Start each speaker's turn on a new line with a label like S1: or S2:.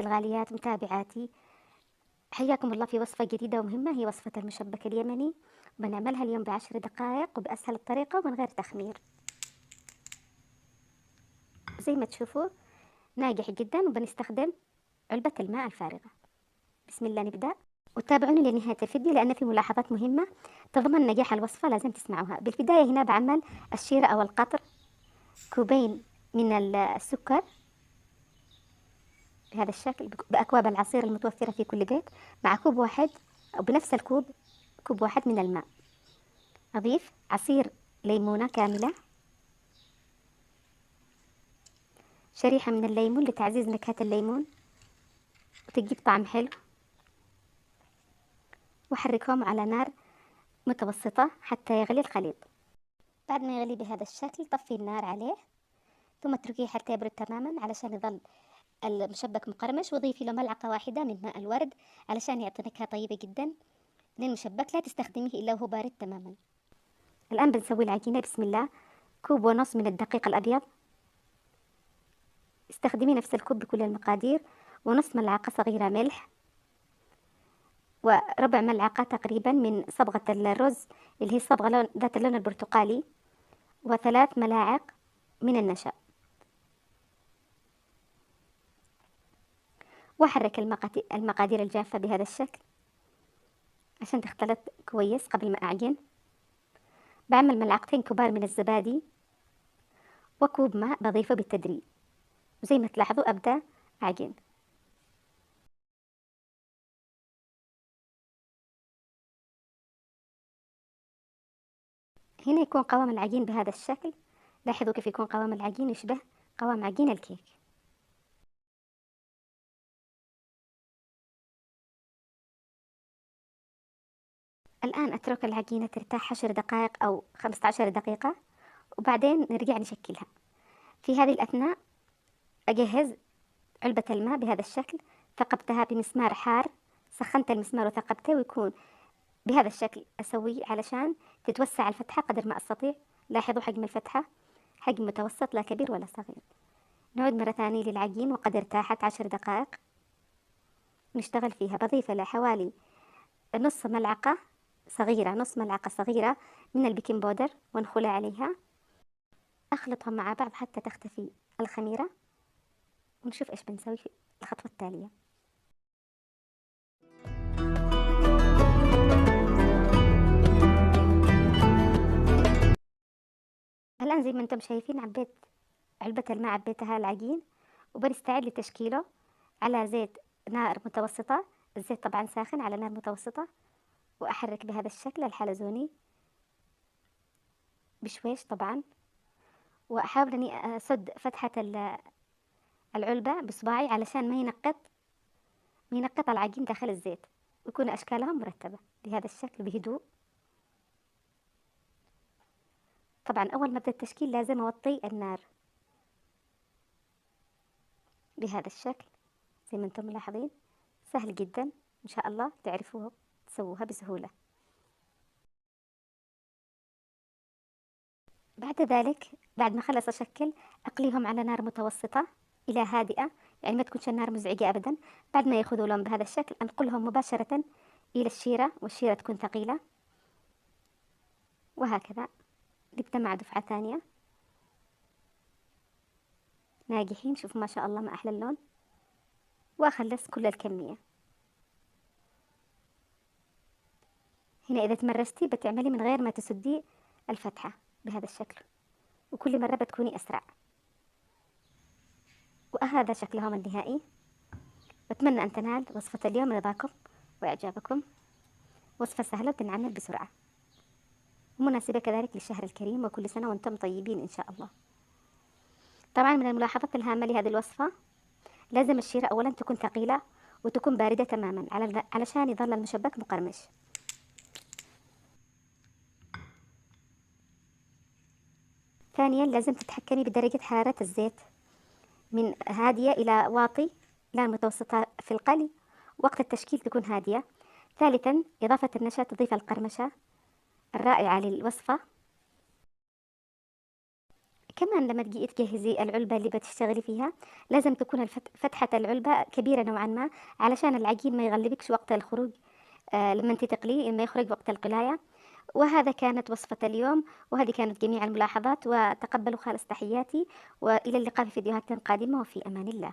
S1: الغاليات متابعاتي، حياكم الله في وصفة جديدة ومهمة، هي وصفة المشبك اليمني. بنعملها اليوم ب10 دقائق وبأسهل الطريقة ومن غير تخمير. زي ما تشوفوا ناجح جدا، وبنستخدم علبة الماء الفارغة. بسم الله نبدأ، وتابعوني لنهاية الفيديو لأن في ملاحظات مهمة تضمن نجاح الوصفة لازم تسمعوها. بالبداية هنا بعمل الشيرة أو القطر، كوبين من السكر بهذا الشكل بأكواب العصير المتوفرة في كل بيت، مع كوب واحد أو بنفس الكوب كوب واحد من الماء. أضيف عصير ليمونة كاملة، شريحة من الليمون لتعزيز نكهة الليمون وتجيب طعم حلو، وحركهم على نار متوسطة حتى يغلي الخليط. بعد ما يغلي بهذا الشكل طفي النار عليه، ثم اتركيه حتى يبرد تماما علشان يظل المشبك مقرمش، وضيفي له ملعقة واحدة من ماء الورد علشان يعطي نكهة طيبة جدا للمشبك. لا تستخدميه إلا وهو بارد تماما. الآن بنسوي العجينة. بسم الله. كوب ونص من الدقيق الأبيض، استخدمي نفس الكوب بكل المقادير، ونص ملعقة صغيرة ملح، وربع ملعقة تقريبا من صبغة الرز اللي هي الصبغة ذات اللون البرتقالي، وثلاث ملاعق من النشا. وأحرك المقادير الجافة بهذا الشكل عشان تختلط كويس قبل ما أعجن. بعمل ملعقتين كبار من الزبادي وكوب ماء بضيفه بالتدريج، وزي ما تلاحظوا أبدأ أعجن. هنا يكون قوام العجين بهذا الشكل. لاحظوا كيف يكون قوام العجين يشبه قوام عجين الكيك. الآن أترك العجينة ترتاح 10 دقائق أو 15 دقيقة، وبعدين نرجع نشكلها. في هذه الأثناء أجهز علبة الماء بهذا الشكل، ثقبتها بمسمار حار، سخنت المسمار وثقبته ويكون بهذا الشكل. أسويه علشان تتوسع الفتحة قدر ما أستطيع. لاحظوا حجم الفتحة، حجم متوسط لا كبير ولا صغير. نعود مرة ثانية للعجين وقد ارتاحت 10 دقائق، نشتغل فيها. بضيف لها حوالي نص ملعقة صغيرة من البيكنج بودر وانخلها عليها. أخلطهم مع بعض حتى تختفي الخميرة، ونشوف إيش بنسوي في الخطوة التالية. الآن زي ما انتم شايفين عبيت علبة الماء، عبيتها العجين، وبنستعد لتشكيله على زيت نار متوسطة. الزيت طبعا ساخن على نار متوسطة، وأحرك بهذا الشكل الحلزوني بشويش طبعا، وأحاول أني أسد فتحة العلبة بصباعي علشان ما ينقط العجين داخل الزيت، ويكون أشكالهم مرتبة بهذا الشكل بهدوء. طبعا أول ما أبدأ التشكيل لازم أوطي النار بهذا الشكل. زي ما انتم ملاحظين سهل جدا، إن شاء الله تعرفوه تسووها بسهولة. بعد ذلك بعد ما خلص أشكل أقليهم على نار متوسطة إلى هادئة، يعني ما تكونش النار مزعجة أبدا. بعد ما يأخذوا لون بهذا الشكل أنقلهم مباشرة إلى الشيرة، والشيرة تكون ثقيلة، وهكذا نبدأ مع دفعة ثانية. ناجحين، شوفوا ما شاء الله ما أحلى اللون. وأخلص كل الكمية. هنا إذا تمرستي بتعملي من غير ما تسدي الفتحة بهذا الشكل، وكل مرة بتكوني أسرع. وهذا شكلهم النهائي. بتمنى أن تنال وصفة اليوم رضاكم وإعجابكم. وصفة سهلة وتنعمل بسرعة، ومناسبة كذلك للشهر الكريم، وكل سنة وأنتم طيبين إن شاء الله. طبعا من الملاحظات الهامة لهذه الوصفة لازم الشيرة أولا تكون ثقيلة وتكون باردة تماما علشان يظل المشبك مقرمش. ثانيا لازم تتحكمي بدرجة حرارة الزيت من هادية إلى واطي، لا متوسطة في القلي. وقت التشكيل تكون هادية. ثالثا إضافة النشا تضيف القرمشة الرائعة للوصفة. كمان لما تجي تجهزي العلبة اللي بتشتغلي فيها لازم تكون فتحة العلبة كبيرة نوعا ما، علشان العجين ما يغلبكش وقت الخروج. لما انت تقليه ما يخرج وقت القلاية. وهذا كانت وصفة اليوم، وهذه كانت جميع الملاحظات، وتقبلوا خالص تحياتي، وإلى اللقاء في فيديوهات قادمة، وفي أمان الله.